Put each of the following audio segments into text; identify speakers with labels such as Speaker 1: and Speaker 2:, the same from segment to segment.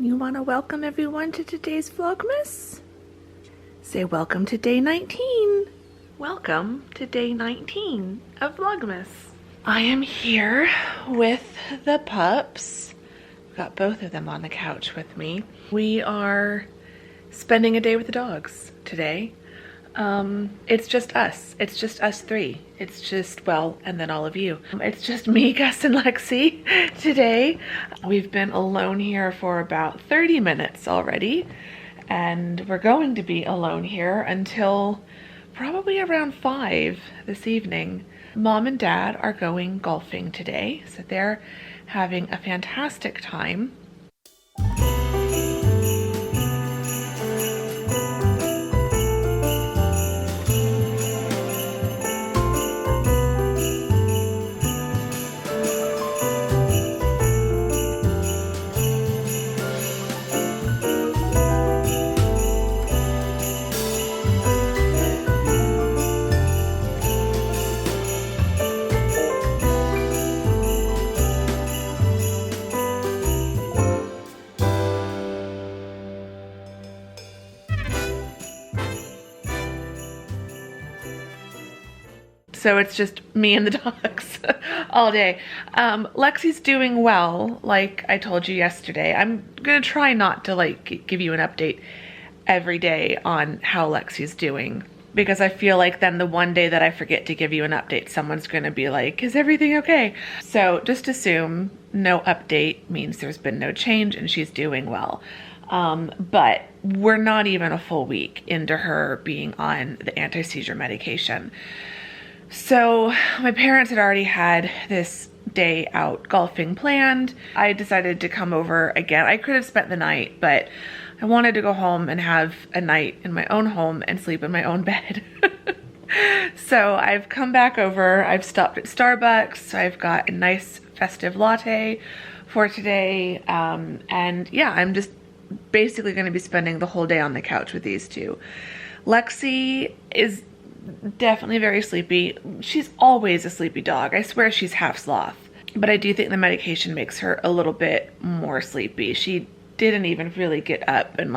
Speaker 1: You want to welcome everyone to today's Vlogmas? Say welcome to day 19. Welcome to day 19 of Vlogmas. I am here with the pups. Got both of them on the couch with me. We are spending a day with the dogs today. It's just us. It's just us three. It's just, well, and then all of you. It's just me, Gus and Lexi today. We've been alone here for about 30 minutes already, and we're going to be alone here until probably around 5 this evening. Mom and Dad are going golfing today, so they're having a fantastic time. So it's just me and the dogs all day. Lexi's doing well, like I told you yesterday. I'm gonna try not to give you an update every day on how Lexi's doing, because I feel like then the one day that I forget to give you an update, someone's gonna be like, is everything okay? So just assume no update means there's been no change and she's doing well. But we're not even a full week into her being on the anti-seizure medication. So my parents had already had this day out golfing planned. I decided to come over again. I could have spent the night, but I wanted to go home and have a night in my own home and sleep in my own bed. So I've come back over. I've stopped at Starbucks. So I've got a nice festive latte for today. And yeah, I'm just basically going to be spending the whole day on the couch with these two. Lexi is definitely very sleepy. She's always a sleepy dog. I swear she's half sloth. But I do think the medication makes her a little bit more sleepy. She didn't even really get up and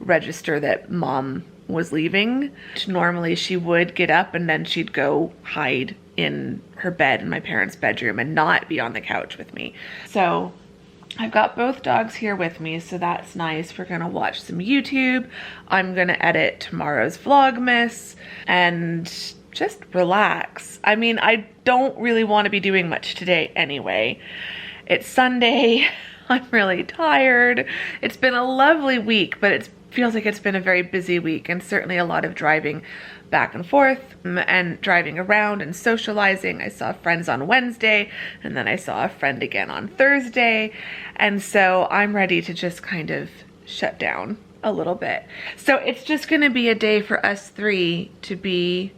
Speaker 1: register that Mom was leaving. Normally she would get up and then she'd go hide in her bed in my parents' bedroom and not be on the couch with me. So I've got both dogs here with me, so that's nice. We're gonna watch some YouTube. I'm gonna edit tomorrow's Vlogmas and just relax. I mean, I don't really want to be doing much today anyway. It's Sunday. I'm really tired. It's been a lovely week, but it feels like it's been a very busy week, and certainly a lot of driving back and forth and driving around and socializing. I saw friends on Wednesday, and then I saw a friend again on Thursday. And so I'm ready to just kind of shut down a little bit. So it's just gonna be a day for us three to be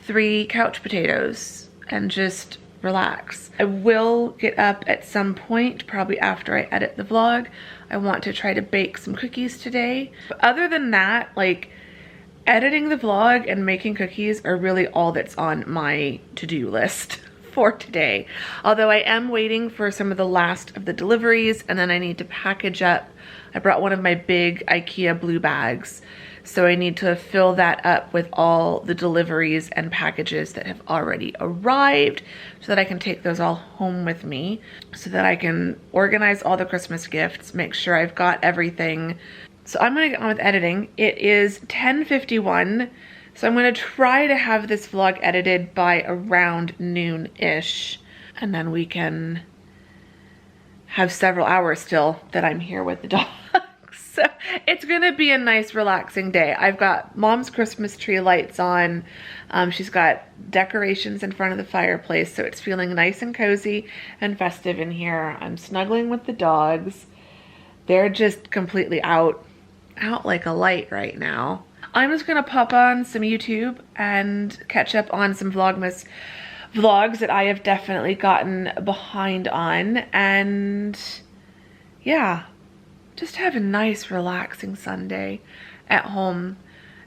Speaker 1: 3 couch potatoes and just relax. I will get up at some point, probably after I edit the vlog. I want to try to bake some cookies today. But other than that, editing the vlog and making cookies are really all that's on my to-do list for today. Although I am waiting for some of the last of the deliveries, and then I need to package up. I brought one of my big IKEA blue bags, so I need to fill that up with all the deliveries and packages that have already arrived so that I can take those all home with me, so that I can organize all the Christmas gifts, make sure I've got everything. So I'm gonna get on with editing. It is 10:51, so I'm gonna try to have this vlog edited by around noon-ish, and then we can have several hours still that I'm here with the dogs. So it's gonna be a nice relaxing day. I've got Mom's Christmas tree lights on. She's got decorations in front of the fireplace, so it's feeling nice and cozy and festive in here. I'm snuggling with the dogs. They're just completely out like a light right now. I'm just gonna pop on some YouTube and catch up on some Vlogmas vlogs that I have definitely gotten behind on, and yeah, just have a nice relaxing Sunday at home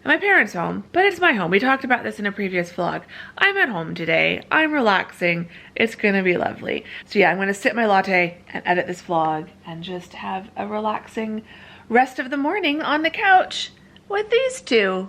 Speaker 1: my parents' home, but it's my home. We talked about this in a previous vlog. I'm at home today. I'm relaxing. It's gonna be lovely. So yeah, I'm gonna sip my latte and edit this vlog and just have a relaxing rest of the morning on the couch with these two.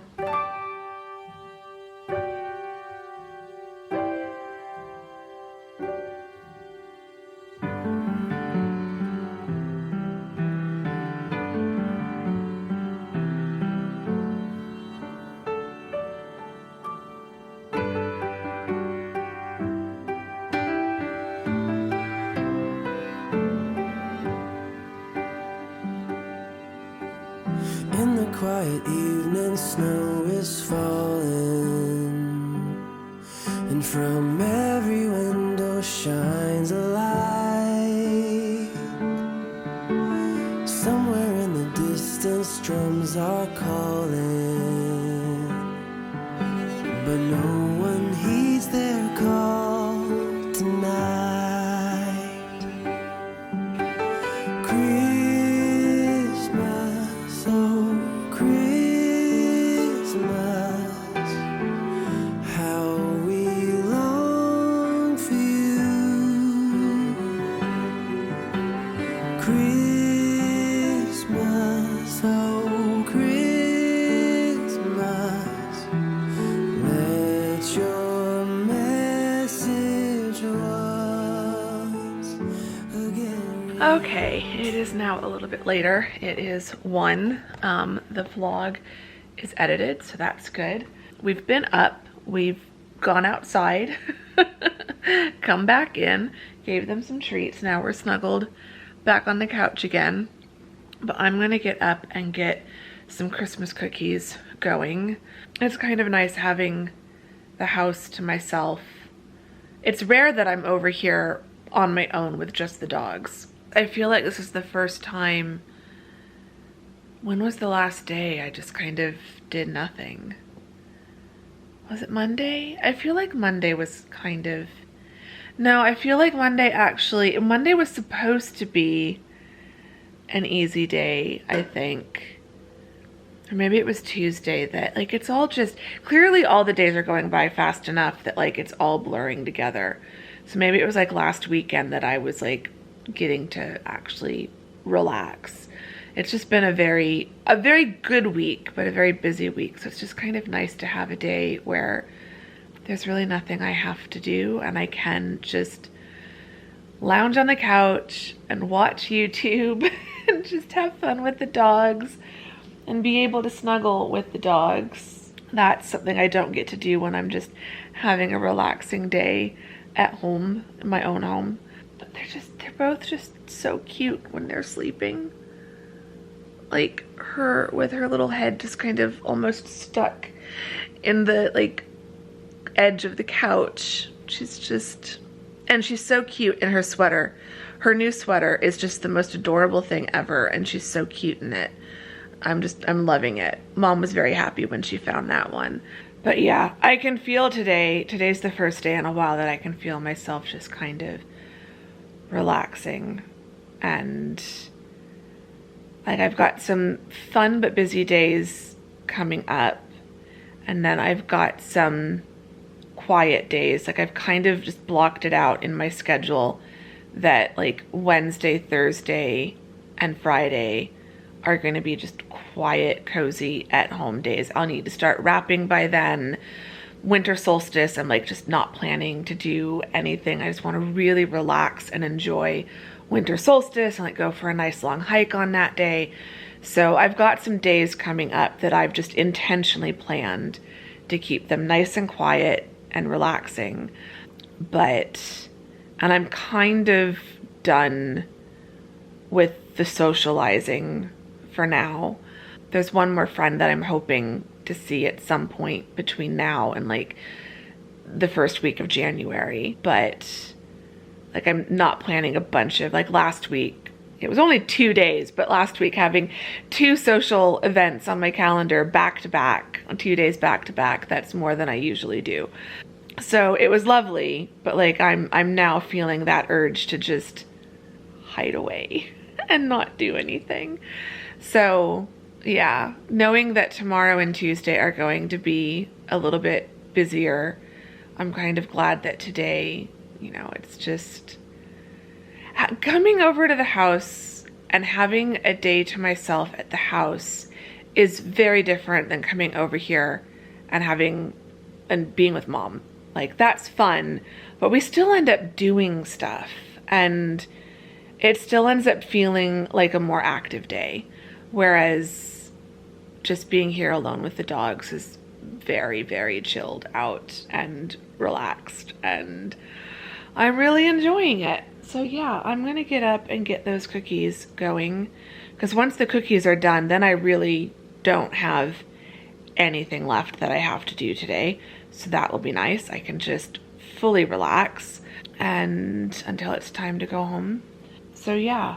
Speaker 2: In the quiet evening, snow is falling, and from every window shines a light. Somewhere in the distance, drums are calling, but no one heeds their call tonight. Christmas, oh Christmas, let your message once again.
Speaker 1: Okay, it is now a little bit later. It is 1. The vlog is edited, so that's good. We've been up, we've gone outside, come back in, gave them some treats. Now we're snuggled back on the couch again, but I'm gonna get up and get some Christmas cookies going. It's kind of nice having the house to myself. It's rare that I'm over here on my own with just the dogs. I feel like this is the first time. When was the last day I just kind of did nothing? Was it Monday? I feel like Monday was kind of... No, I feel like Monday was supposed to be an easy day, I think. Or maybe it was Tuesday that, like, it's all just... Clearly all the days are going by fast enough that, like, it's all blurring together. So maybe it was, like, last weekend that I was, like, getting to actually relax. It's just been a very good week, but a very busy week. So it's just kind of nice to have a day where there's really nothing I have to do and I can just lounge on the couch and watch YouTube and just have fun with the dogs and be able to snuggle with the dogs. That's something I don't get to do when I'm just having a relaxing day at home, in my own home. But they're both just so cute when they're sleeping. Like her with her little head just kind of almost stuck in the like edge of the couch. She's just, and she's so cute in her sweater. Her new sweater is just the most adorable thing ever, and she's so cute in it. I'm loving it. Mom was very happy when she found that one. But yeah, I can feel today's the first day in a while that I can feel myself just kind of relaxing, and like I've got some fun but busy days coming up, and then I've got some quiet days. Like I've kind of just blocked it out in my schedule that like Wednesday, Thursday, and Friday are going to be just quiet, cozy, at-home days. I'll need to start wrapping by then. Winter solstice, I'm like just not planning to do anything. I just want to really relax and enjoy winter solstice and like go for a nice long hike on that day. So I've got some days coming up that I've just intentionally planned to keep them nice and quiet and relaxing. And I'm kind of done with the socializing for now. There's one more friend that I'm hoping to see at some point between now and like the first week of January. But like I'm not planning a bunch of, like last week, it was only 2 days, but last week having 2 social events on my calendar back to back, 2 days back to back, that's more than I usually do. So it was lovely, but like I'm now feeling that urge to just hide away and not do anything. So Yeah, knowing that tomorrow and Tuesday are going to be a little bit busier, I'm kind of glad that today, you know, it's just coming over to the house and having a day to myself at the house is very different than coming over here and having and being with mom. Like, that's fun, but we still end up doing stuff, and it still ends up feeling like a more active day. Whereas just being here alone with the dogs is very, very chilled out and relaxed, and I'm really enjoying it. So yeah, I'm gonna get up and get those cookies going, because once the cookies are done, then I really don't have anything left that I have to do today. So that will be nice. I can just fully relax and until it's time to go home. So yeah,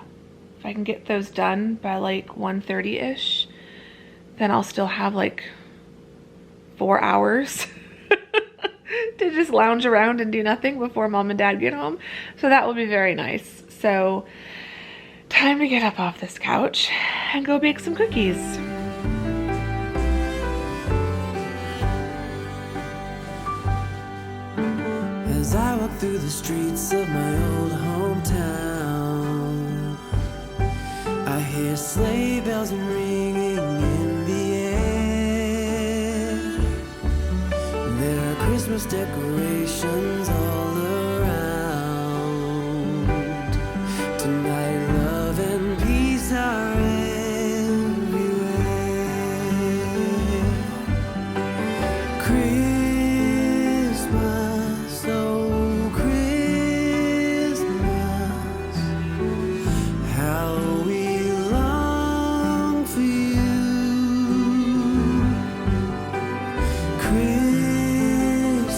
Speaker 1: if I can get those done by like 1:30-ish, then I'll still have like 4 hours to just lounge around and do nothing before mom and dad get home. So that will be very nice. So time to get up off this couch and go bake some cookies.
Speaker 2: As I walk through the streets of my old hometown, I hear sleigh bells ringing in the air. There are Christmas decorations all around. Tonight love and peace are everywhere. Christmas, oh Christmas, how we long for you. Christmas,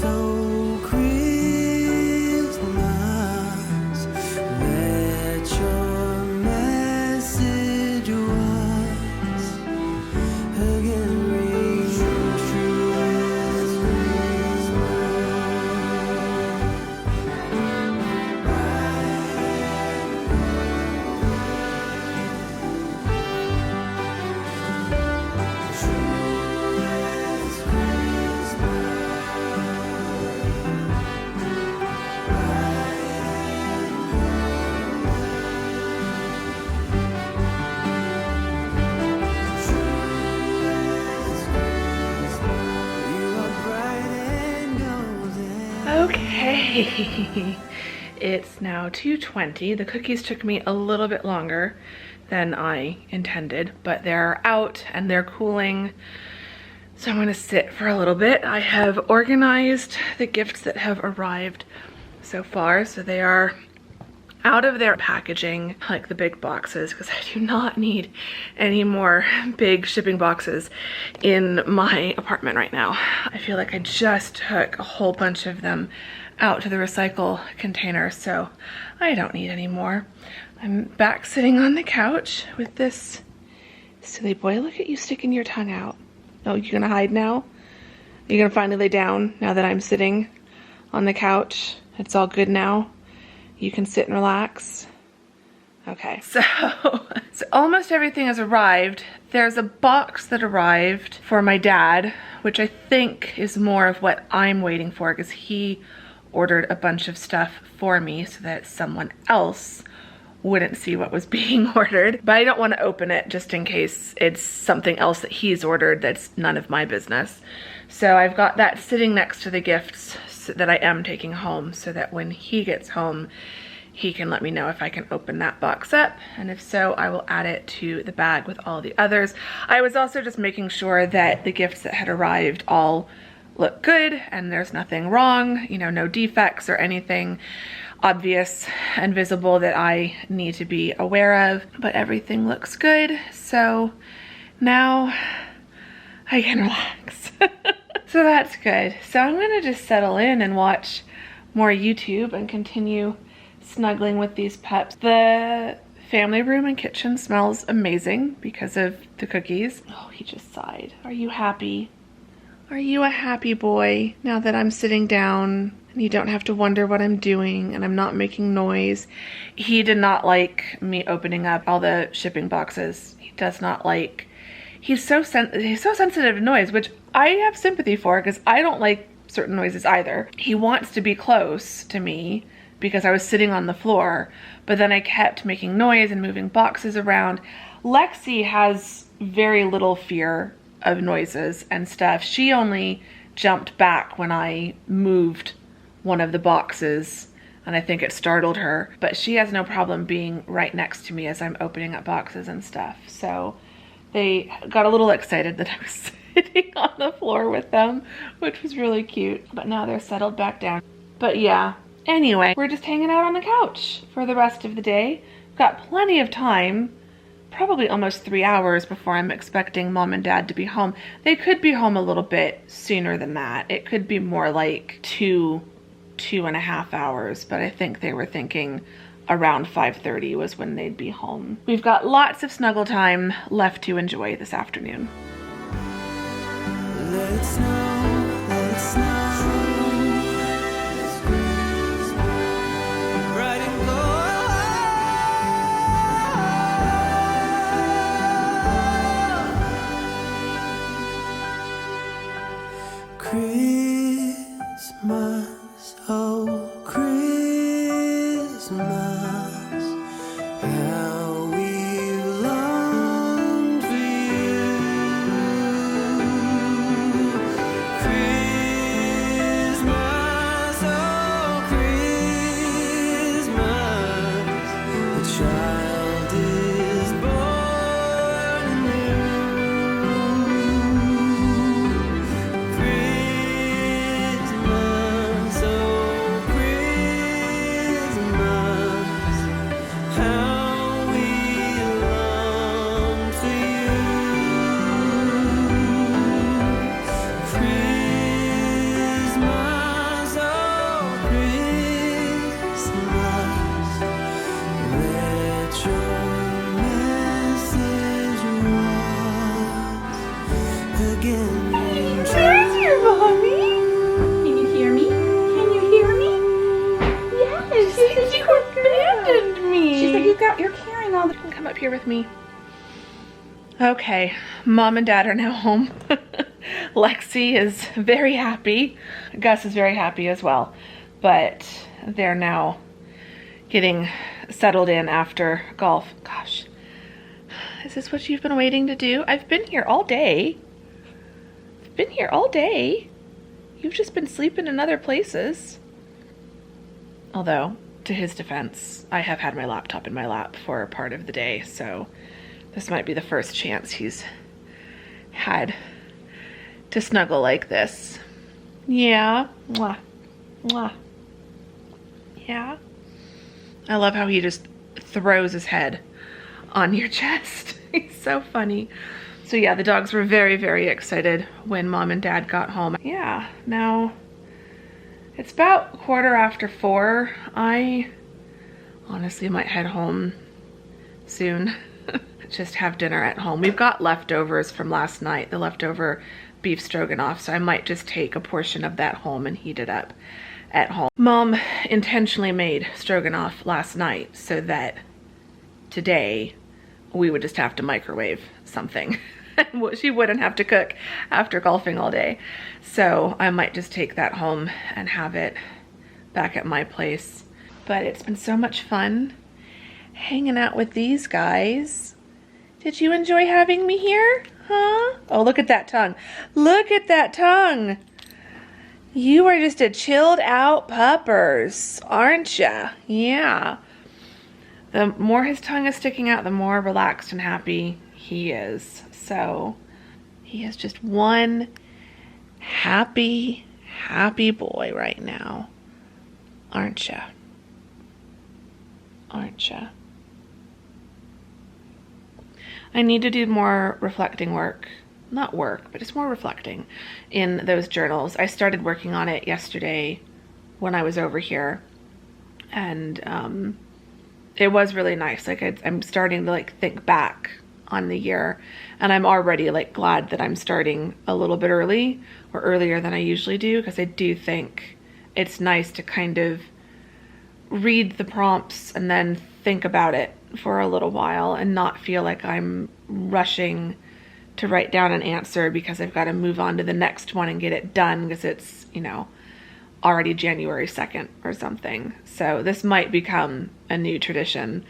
Speaker 2: oh Christmas, let your message once again ring true as
Speaker 1: Okay, it's now 2:20. The cookies took me a little bit longer than I intended, but they're out and they're cooling. So I'm gonna sit for a little bit. I have organized the gifts that have arrived so far. So they are out of their packaging, like the big boxes, because I do not need any more big shipping boxes in my apartment right now. I feel like I just took a whole bunch of them out to the recycle container, so I don't need any more. I'm back sitting on the couch with this silly boy. Look at you sticking your tongue out. Oh, you gonna hide now? You're gonna finally lay down now that I'm sitting on the couch? It's all good now? You can sit and relax. Okay, so almost everything has arrived. There's a box that arrived for my dad, which I think is more of what I'm waiting for, because he ordered a bunch of stuff for me so that someone else wouldn't see what was being ordered. But I don't want to open it just in case it's something else that he's ordered that's none of my business. So I've got that sitting next to the gifts that I am taking home, so that when he gets home, he can let me know if I can open that box up, and if so, I will add it to the bag with all the others. I was also just making sure that the gifts that had arrived all look good and there's nothing wrong, you know, no defects or anything obvious and visible that I need to be aware of, but everything looks good. So now I can relax. So that's good. So I'm gonna just settle in and watch more YouTube and continue snuggling with these pups. The family room and kitchen smells amazing because of the cookies. Oh, he just sighed. Are you happy? Are you a happy boy now that I'm sitting down You don't have to wonder what I'm doing, and I'm not making noise. He did not like me opening up all the shipping boxes. He does not like, he's so sensitive to noise, which I have sympathy for because I don't like certain noises either. He wants to be close to me because I was sitting on the floor, but then I kept making noise and moving boxes around. Lexi has very little fear of noises and stuff. She only jumped back when I moved one of the boxes, and I think it startled her, but she has no problem being right next to me as I'm opening up boxes and stuff. So they got a little excited that I was sitting on the floor with them, which was really cute, but now they're settled back down. But yeah, anyway, we're just hanging out on the couch for the rest of the day. We've got plenty of time, probably almost 3 hours before I'm expecting Mom and Dad to be home. They could be home a little bit sooner than that. It could be more like 2.5 hours, but I think they were thinking around 5:30 was when they'd be home. We've got lots of snuggle time left to enjoy this afternoon.
Speaker 2: Let it snow, let it snow. Bright and gold. Christmas, oh Christmas, how we longed for you. Christmas, oh Christmas, a child is born anew. Christmas, oh Christmas, how we long for you. Christmas, oh Christmas, let your message rise again.
Speaker 1: There's your mommy.
Speaker 3: Can you hear me? Can you hear me? Yes. She said
Speaker 1: You abandoned me.
Speaker 3: She's like, you're carrying all the.
Speaker 1: You can come up here with me. Okay, Mom and Dad are now home. Lexi is very happy. Gus is very happy as well. But they're now getting settled in after golf. Gosh, is this what you've been waiting to do? I've been here all day. I've been here all day. You've just been sleeping in other places. Although, to his defense, I have had my laptop in my lap for part of the day, so this might be the first chance he's had to snuggle like this. Yeah. Mwah. Mwah. Yeah. I love how he just throws his head on your chest. He's so funny. So yeah, the dogs were very, very excited when Mom and Dad got home. Yeah, now it's about 4:15. I honestly might head home soon. Just have dinner at home. We've got leftovers from last night, the leftover beef stroganoff, so I might just take a portion of that home and heat it up at home. Mom intentionally made stroganoff last night so that today we would just have to microwave something. She wouldn't have to cook after golfing all day. So I might just take that home and have it back at my place. But it's been so much fun hanging out with these guys. Did you enjoy having me here? Huh? Oh, look at that tongue. Look at that tongue. You are just a chilled out puppers, aren't ya? Yeah. The more his tongue is sticking out, the more relaxed and happy he is. So he is just one happy, happy boy right now. Aren't ya? Aren't ya? I need to do more reflecting work. Not work, but it's more reflecting in those journals. I started working on it yesterday when I was over here. And it was really nice. Like I'm starting to like think back on the year, and I'm already like glad that I'm starting a little bit early or earlier than I usually do, because I do think it's nice to kind of read the prompts and then think about it for a little while and not feel like I'm rushing to write down an answer because I've got to move on to the next one and get it done because it's, you know, already January 2nd or something. So this might become a new tradition,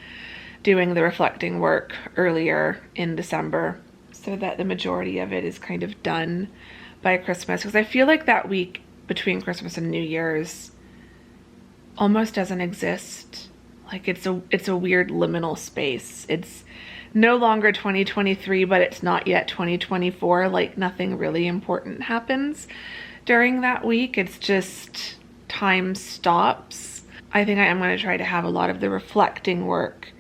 Speaker 1: doing the reflecting work earlier in December so that the majority of it is kind of done by Christmas, because I feel like that week between Christmas and New Year's almost doesn't exist. Like it's a weird liminal space. It's no longer 2023, but it's not yet 2024. Like nothing really important happens during that week. It's just time stops. I think I am going to try to have a lot of the reflecting work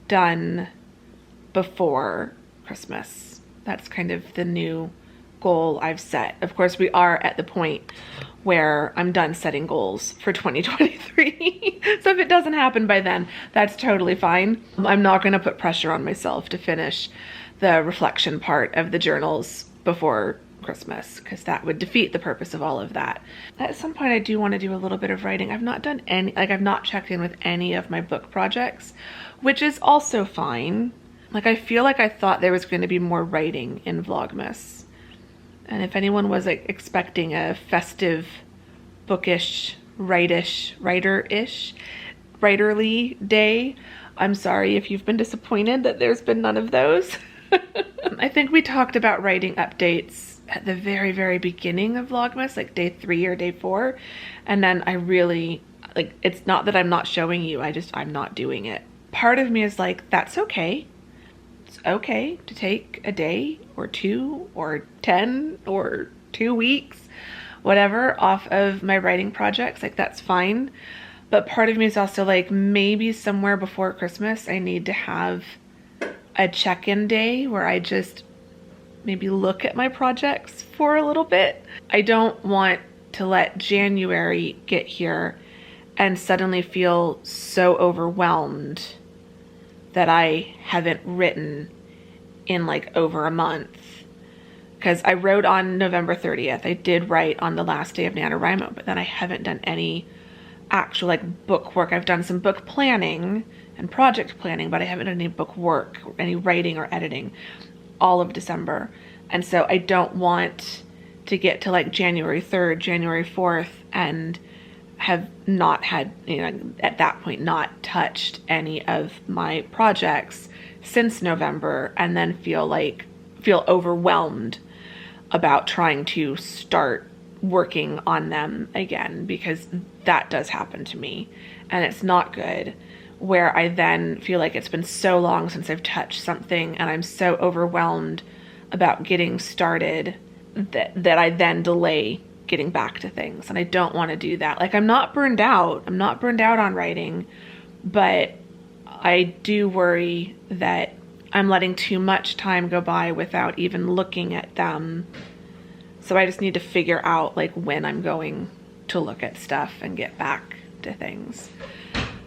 Speaker 1: done before Christmas. That's kind of the new goal I've set. Of course, we are at the point where I'm done setting goals for 2023. So if it doesn't happen by then, that's totally fine. I'm not going to put pressure on myself to finish the reflection part of the journals before Christmas, because that would defeat the purpose of all of that. At some point, I do want to do a little bit of writing. I've not done any, like I've not checked in with any of my book projects, which is also fine. Like I feel like I thought there was going to be more writing in Vlogmas. And if anyone was like expecting a festive, bookish, writerly day, I'm sorry if you've been disappointed that there's been none of those. I think we talked about writing updates at the very, very beginning of Vlogmas, like day 3 or day 4. And then I really, like, it's not that I'm not showing you, I'm not doing it. Part of me is like, that's okay. It's okay to take a day or 2 or 10 or 2 weeks, whatever, off of my writing projects. Like, that's fine. But part of me is also like, maybe somewhere before Christmas, I need to have a check-in day where I just maybe look at my projects for a little bit. I don't want to let January get here and suddenly feel so overwhelmed that I haven't written in like over a month. Because I wrote on November 30th. I did write on the last day of NaNoWriMo, but then I haven't done any actual like book work. I've done some book planning and project planning, but I haven't done any book work, any writing or editing all of December. And so I don't want to get to like January 3rd, January 4th and have not had, you know, at that point, not touched any of my projects since November and then feel overwhelmed about trying to start working on them again, because that does happen to me and it's not good, where I then feel like it's been so long since I've touched something and I'm so overwhelmed about getting started that I then delay getting back to things. And I don't want to do that. Like, I'm not burned out. I'm not burned out on writing, but I do worry that I'm letting too much time go by without even looking at them. So I just need to figure out like when I'm going to look at stuff and get back to things.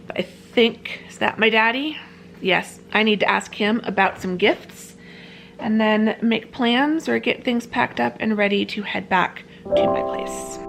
Speaker 1: But I think, is that my daddy? Yes, I need to ask him about some gifts and then make plans or get things packed up and ready to head back to my place.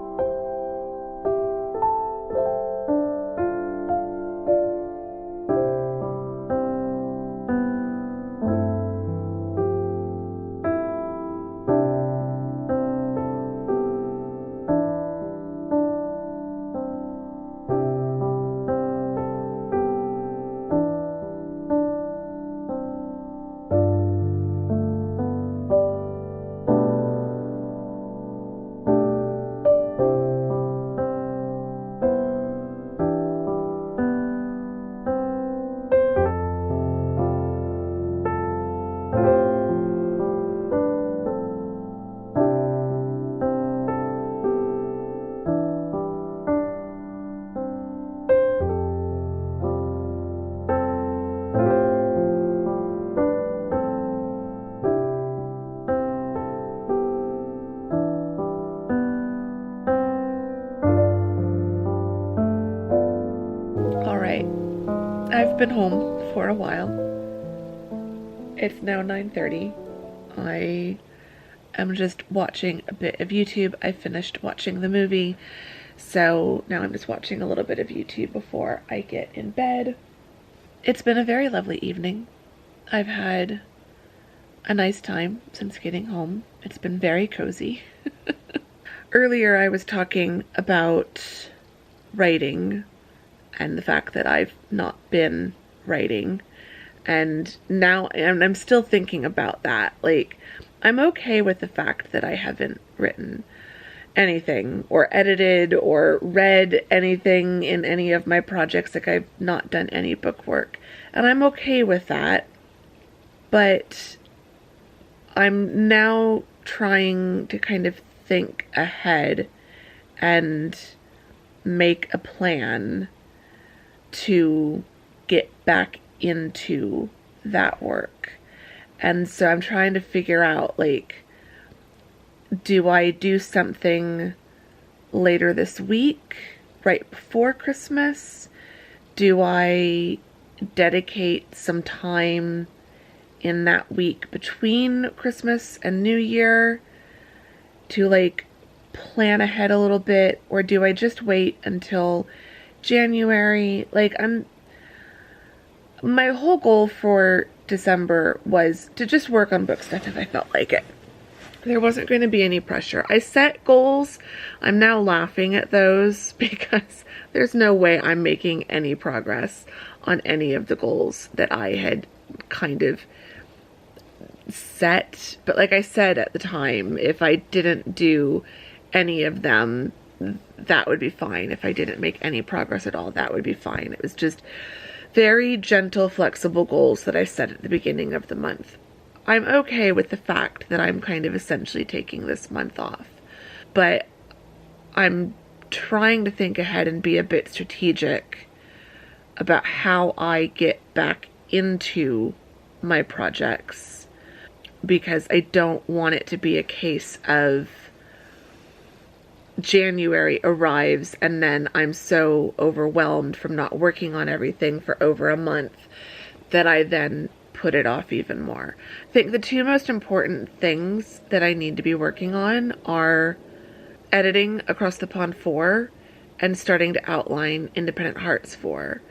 Speaker 1: I've been home for a while. It's now 9:30. I am just watching a bit of YouTube. I finished watching the movie So now I'm just watching a little bit of YouTube before I get in bed. It's been a very lovely evening. I've had a nice time since getting home. It's been very cozy. Earlier I was talking about writing and the fact that I've not been writing, and now I'm still thinking about that. Like, I'm okay with the fact that I haven't written anything or edited or read anything in any of my projects. Like, I've not done any book work, and I'm okay with that. But I'm now trying to kind of think ahead and make a plan to get back into that work. And so I'm trying to figure out, like, do I do something later this week, right before Christmas? Do I dedicate some time in that week between Christmas and New Year to, like, plan ahead a little bit? Or do I just wait until January? Like, my whole goal for December was to just work on book stuff if I felt like it. There wasn't going to be any pressure. I set goals. I'm now laughing at those because there's no way I'm making any progress on any of the goals that I had kind of set. But like I said at the time, if I didn't do any of them, that would be fine. If I didn't make any progress at all, that would be fine. It was just very gentle, flexible goals that I set at the beginning of the month. I'm okay with the fact that I'm kind of essentially taking this month off, but I'm trying to think ahead and be a bit strategic about how I get back into my projects, because I don't want it to be a case of January arrives and then I'm so overwhelmed from not working on everything for over a month that I then put it off even more. I think the two most important things that I need to be working on are editing Across the Pond 4 and starting to outline Independent Hearts 4.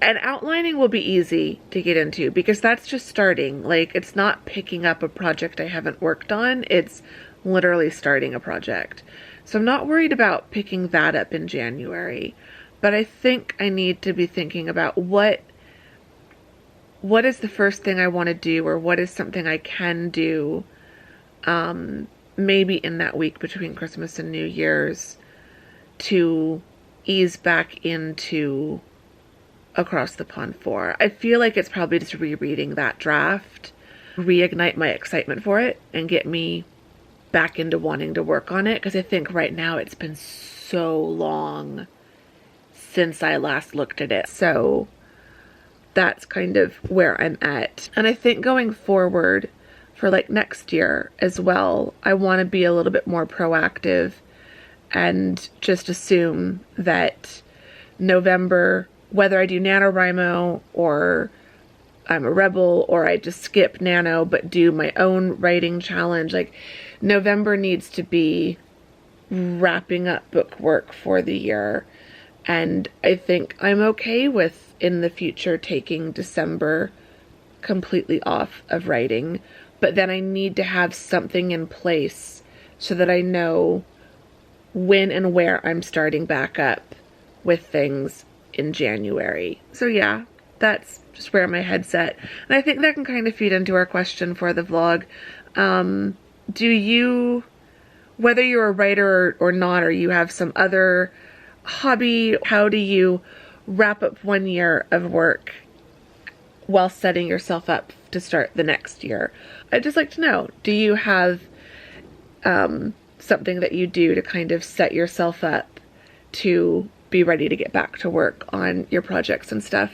Speaker 1: And outlining will be easy to get into because that's just starting. Like, it's not picking up a project I haven't worked on. It's literally starting a project. So I'm not worried about picking that up in January. But I think I need to be thinking about what is the first thing I want to do, or what is something I can do maybe in that week between Christmas and New Year's to ease back into Across the Pond 4. I feel like it's probably just rereading that draft, reignite my excitement for it, and get me back into wanting to work on it, because I think right now it's been so long since I last looked at it. So that's kind of where I'm at. And I think going forward for like next year as well, I want to be a little bit more proactive and just assume that November, whether I do NaNoWriMo or I'm a rebel or I just skip Nano but do my own writing challenge, like November needs to be wrapping up book work for the year. And I think I'm okay with in the future taking December completely off of writing, but then I need to have something in place so that I know when and where I'm starting back up with things in January. So yeah, that's just where my head's at. And I think that can kind of feed into our question for the vlog. Do you, whether you're a writer or not, or you have some other hobby, how do you wrap up one year of work while setting yourself up to start the next year? I'd just like to know, do you have something that you do to kind of set yourself up to be ready to get back to work on your projects and stuff?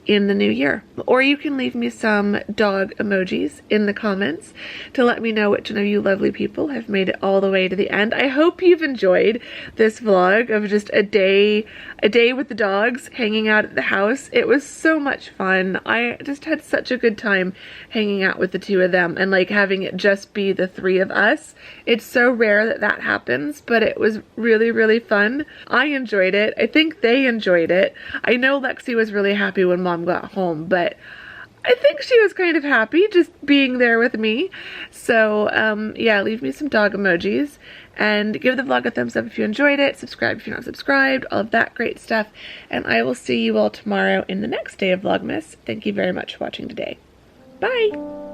Speaker 1: in the new year. Or you can leave me some dog emojis in the comments to let me know which one of you lovely people have made it all the way to the end. I hope you've enjoyed this vlog of just a day with the dogs hanging out at the house. It was so much fun. I just had such a good time hanging out with the two of them and like having it just be the three of us. It's so rare that that happens, but it was really, really fun. I enjoyed it. I think they enjoyed it. I know Lexi was really happy when Mom got home, but I think she was kind of happy just being there with me. So yeah, leave me some dog emojis and give the vlog a thumbs up if you enjoyed it. Subscribe if you're not subscribed, all of that great stuff. And I will see you all tomorrow in the next day of Vlogmas. Thank you very much for watching today. Bye!